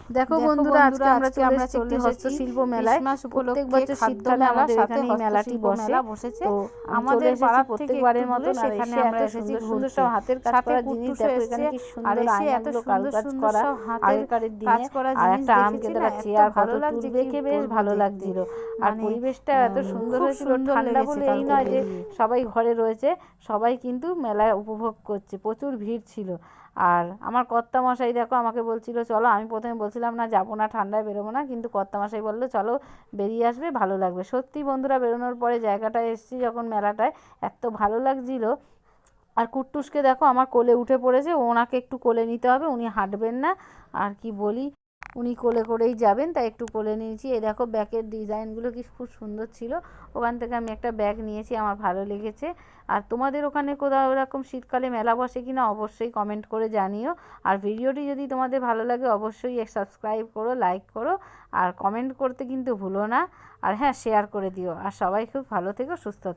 দেখো বন্ধুরা, আজকে আমরা চলে এসেছি হস্তশিল্প মেলায়। প্রত্যেক বছর শীতকালে আমাদের এখানে এই মেলাটি বসে। তো আমাদের পাড়া প্রত্যেকবারের মতো সেখানে আমরা এসেছি সুন্দর সব হাতের কাজ করা জিনিস। দেখো এখানে কি সুন্দর আয়নাগুলো কারুকাজ করা আগেকার দিনে, আর একটা আরাম কেদারা চেয়ার, কত টুল দেখে বেশ ভালো লাগছিল। আর পরিবেশটা এত সুন্দর হয়েছিল, ঠান্ডা বলে এই নয় যে সবাই ঘরে রয়েছে, সবাই কিন্তু মেলায় উপভোগ করছে। প্রচুর ভিড় ছিল। আর আমার কর্তামশাই দেখো আমাকে বলছিল চলো, আমি প্রথমে বলছিলাম না যাবো না, ঠান্ডায় বেরোবো না, কিন্তু কর্তামশাই বললো চলো বেরিয়ে আসবে, ভালো লাগবে। সত্যি বন্ধুরা, বেরোনোর পরে জায়গাটায় এসেছি যখন মেলাটায়, এত ভালো লাগছিল। আর কুট্টুসকে দেখো আমার কোলে উঠে পড়েছে, ওনাকে একটু কোলে নিতে হবে, উনি হাঁটবেন না। আর কি বলি, উনি কোলে করেই যাবেন, তাই একটু কোলে নিয়েছি। এই দেখো ব্যাগের ডিজাইনগুলো কি খুব সুন্দর ছিল। ওখান থেকে আমি একটা ব্যাগ নিয়েছি, আমার ভালো লেগেছে। আর তোমাদের ওখানে কোথাও এরকম শীতকালে মেলা বসে কিনা অবশ্যই কমেন্ট করে জানিও। আর ভিডিওটি যদি তোমাদের ভালো লাগে অবশ্যই সাবস্ক্রাইব করো, লাইক করো, আর কমেন্ট করতে কিন্তু ভুলো না। আর হ্যাঁ, শেয়ার করে দিও। আর সবাই খুব ভালো থেকো, সুস্থ থেকো।